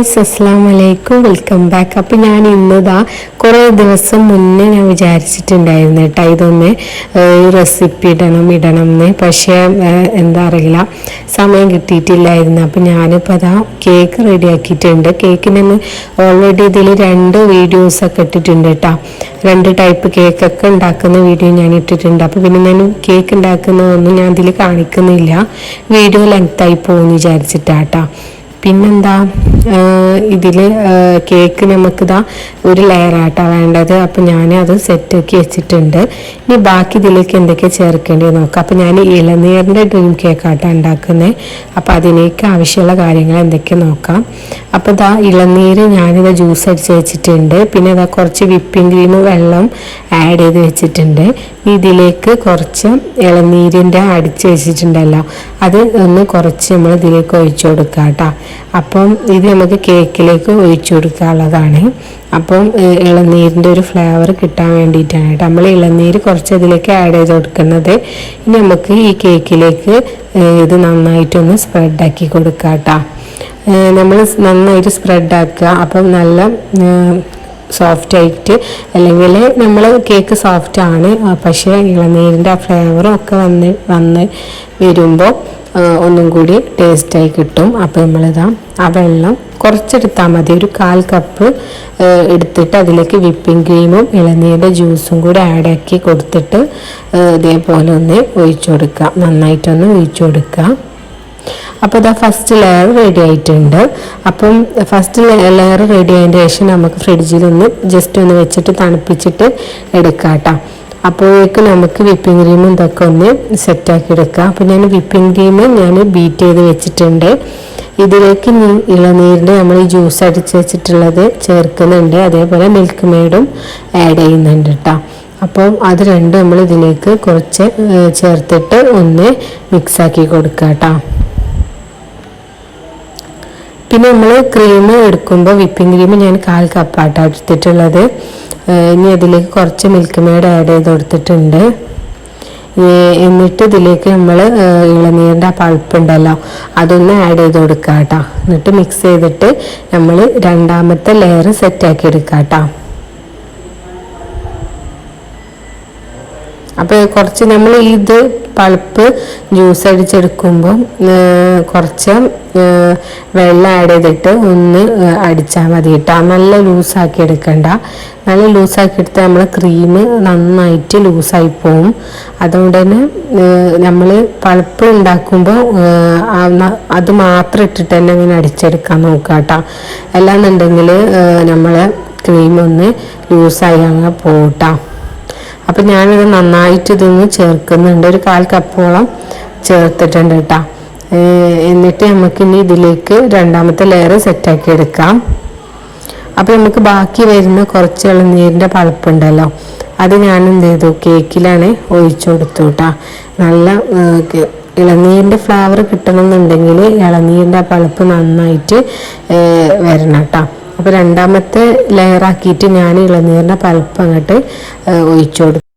Guys, അസ്സലാമു അലൈക്കും, welcome back. അപ്പം ഞാൻ ഇന്നതാ കുറേ ദിവസം മുന്നേ ഞാൻ വിചാരിച്ചിട്ടുണ്ടായിരുന്നു കേട്ടോ ഇതൊന്ന് റെസിപ്പി ഇടണം എന്ന്. പക്ഷേ എന്താ അറിയില്ല, സമയം കിട്ടിയിട്ടില്ലായിരുന്നു. അപ്പം ഞാനിപ്പോൾ അതാ കേക്ക് റെഡിയാക്കിയിട്ടുണ്ട്. കേക്കിന് ഓൾറെഡി ഇതിൽ 2 വീഡിയോസൊക്കെ ഇട്ടിട്ടുണ്ട് കേട്ടോ. 2 ടൈപ്പ് കേക്കൊക്കെ ഉണ്ടാക്കുന്ന വീഡിയോ ഞാൻ ഇട്ടിട്ടുണ്ട്. അപ്പോൾ പിന്നെ ഞാൻ കേക്ക് ഉണ്ടാക്കുന്നതൊന്നും ഞാൻ ഇതിൽ കാണിക്കുന്നില്ല, വീഡിയോ ലെങ്തായി പോകുമെന്ന് വിചാരിച്ചിട്ടാട്ടോ. പിന്നെന്താ, ഇതിൽ കേക്ക് നമുക്കിതാ ഒരു ലെയറായിട്ടാണ് വേണ്ടത്. അപ്പം ഞാനത് സെറ്റാക്കി വെച്ചിട്ടുണ്ട്. ഇനി ബാക്കി ഇതിലേക്ക് എന്തൊക്കെ ചേർക്കേണ്ടത് നോക്കാം. അപ്പം ഞാൻ ഇളനീരിൻ്റെ ഡ്രീം കേക്കായിട്ടാണ് ഉണ്ടാക്കുന്നത്. അപ്പം അതിലേക്ക് ആവശ്യമുള്ള കാര്യങ്ങൾ എന്തൊക്കെ നോക്കാം. അപ്പോൾ ഇതാ ഇളനീര് ഞാനിത് ജ്യൂസ് അടിച്ച് വെച്ചിട്ടുണ്ട്. പിന്നെ ഇതാ കുറച്ച് വിപ്പിംഗ് ക്രീം വെള്ളം ആഡ് ചെയ്ത് വെച്ചിട്ടുണ്ട്. ഇതിലേക്ക് കുറച്ച് ഇളനീരിൻ്റെ അടിച്ച് വെച്ചിട്ടുണ്ടല്ലോ, അത് ഒന്ന് കുറച്ച് നമ്മൾ ഇതിലേക്ക് ഒഴിച്ചു കൊടുക്കാം കേട്ടോ. അപ്പം ഇത് നമുക്ക് കേക്കിലേക്ക് ഒഴിച്ചു കൊടുക്കാനുള്ളതാണ്. അപ്പം ഇളനീരിൻ്റെ ഒരു ഫ്ലേവർ കിട്ടാൻ വേണ്ടിയിട്ടാണ് കേട്ടോ നമ്മൾ ഇളനീര് കുറച്ച് ഇതിലേക്ക് ആഡ് ചെയ്ത് കൊടുക്കുന്നത്. ഇനി നമുക്ക് ഈ കേക്കിലേക്ക് ഇത് നന്നായിട്ടൊന്ന് സ്പ്രെഡാക്കി കൊടുക്കാം കേട്ടോ. നമ്മൾ നന്നായിട്ട് സ്പ്രെഡാക്കുക. അപ്പം നല്ല സോഫ്റ്റ് ആയിട്ട്, അല്ലെങ്കിൽ നമ്മൾ കേക്ക് സോഫ്റ്റാണ്, പക്ഷേ ഇളനീരിൻ്റെ ആ ഫ്ലേവറും ഒക്കെ വന്ന് വരുമ്പോൾ ഒന്നും കൂടി ടേസ്റ്റായി കിട്ടും. അപ്പോൾ നമ്മളിതാ ആ വെള്ളം കുറച്ചെടുത്താൽ മതി, ഒരു 1/4 കപ്പ് എടുത്തിട്ട് അതിലേക്ക് വിപ്പിംഗ് ക്രീമും ഇളനീരിൻ്റെ ജ്യൂസും കൂടി ആഡാക്കി കൊടുത്തിട്ട് ഇതേപോലെ ഒന്ന് ഒഴിച്ചു കൊടുക്കുക, നന്നായിട്ടൊന്ന് ഒഴിച്ചു കൊടുക്കുക. അപ്പോൾ ഇതാ ഫസ്റ്റ് ലെയർ റെഡി ആയിട്ടുണ്ട്. അപ്പം ഫസ്റ്റ് ലെയർ റെഡി ആയതിന് ശേഷം നമുക്ക് ഫ്രിഡ്ജിലൊന്ന് ജസ്റ്റ് ഒന്ന് വെച്ചിട്ട് തണുപ്പിച്ചിട്ട് എടുക്കാം കേട്ടോ. അപ്പോഴേക്ക് നമുക്ക് വിപ്പിംഗ് ക്രീമും ഇതൊക്കെ ഒന്ന് സെറ്റാക്കി എടുക്കാം. അപ്പോൾ ഞാൻ വിപ്പിംഗ് ക്രീം ഞാൻ ബീറ്റ് ചെയ്ത് വെച്ചിട്ടുണ്ട്. ഇതിലേക്ക് ഇളനീരിൻ്റെ നമ്മൾ ഈ ജ്യൂസ് അടിച്ച് വെച്ചിട്ടുള്ളത് ചേർക്കുന്നുണ്ട്. അതേപോലെ മിൽക്ക് മെയ്ഡും ആഡ് ചെയ്യുന്നുണ്ട് കേട്ടോ. അപ്പം അത് രണ്ടും നമ്മൾ ഇതിലേക്ക് കുറച്ച് ചേർത്തിട്ട് ഒന്ന് മിക്സാക്കി കൊടുക്കുക കേട്ടോ. പിന്നെ നമ്മൾ ക്രീം എടുക്കുമ്പോൾ വിപ്പിംഗ് ക്രീം ഞാൻ 1/4 കപ്പായിട്ടാണ് എടുത്തിട്ടുള്ളത്. ഇനി അതിലേക്ക് കുറച്ച് മിൽക്ക് മെയ്ഡ് ആഡ് ചെയ്ത് കൊടുത്തിട്ടുണ്ട്. എന്നിട്ട് ഇതിലേക്ക് നമ്മൾ ഇളനീരിൻ്റെ ആ പൾപ്പുണ്ടല്ലോ അതൊന്ന് ആഡ് ചെയ്ത് കൊടുക്കുക കേട്ടോ. എന്നിട്ട് മിക്സ് ചെയ്തിട്ട് നമ്മൾ രണ്ടാമത്തെ ലെയർ സെറ്റാക്കി എടുക്കുക കേട്ടോ. അപ്പോൾ കുറച്ച് നമ്മൾ ഇത് പൾപ്പ് ജ്യൂസ് അടിച്ചെടുക്കുമ്പോൾ കുറച്ച് വെള്ളം ആഡ് ചെയ്തിട്ട് ഒന്ന് അടിച്ചാൽ മതി കേട്ടോ. നല്ല ലൂസാക്കി എടുക്കണ്ട. നല്ല ലൂസാക്കി എടുത്താൽ നമ്മൾ ക്രീം നന്നായിട്ട് ലൂസായി പോവും. അതുകൊണ്ട് തന്നെ നമ്മൾ പൾപ്പ് ഉണ്ടാക്കുമ്പോൾ അത് മാത്രം ഇട്ടിട്ട് തന്നെ ഇങ്ങനെ അടിച്ചെടുക്കാൻ നോക്കുക കേട്ടോ. അല്ലാന്നുണ്ടെങ്കിൽ നമ്മൾ ക്രീം ഒന്ന് ലൂസായി അങ്ങ് പോട്ടാം. അപ്പം ഞാനിത് നന്നായിട്ട് ഇതൊന്ന് ചേർക്കുന്നുണ്ട്, ഒരു 1/4 കപ്പോളം ചേർത്തിട്ടുണ്ട് കേട്ടോ. എന്നിട്ട് നമുക്കിനി ഇതിലേക്ക് രണ്ടാമത്തെ ലെയർ സെറ്റാക്കി എടുക്കാം. അപ്പോൾ നമുക്ക് ബാക്കി വരുന്ന കുറച്ച് ഇളനീരിൻ്റെ പൾപ്പുണ്ടല്ലോ അത് ഞാൻ എന്ത് ചെയ്തു, കേക്കിലാണ് ഒഴിച്ചു കൊടുത്തു കേട്ടോ. നല്ല ഇളനീരിൻ്റെ ഫ്ലേവർ കിട്ടണമെന്നുണ്ടെങ്കിൽ ഇളനീരിൻ്റെ പൾപ്പ് നന്നായിട്ട് വരണം കേട്ടോ. അപ്പോൾ രണ്ടാമത്തെ ലെയറാക്കിയിട്ട് ഞാൻ ഇളനീരിൻ്റെ പൾപ്പ് അങ്ങോട്ട് ഒഴിച്ചു കൊടുത്തു.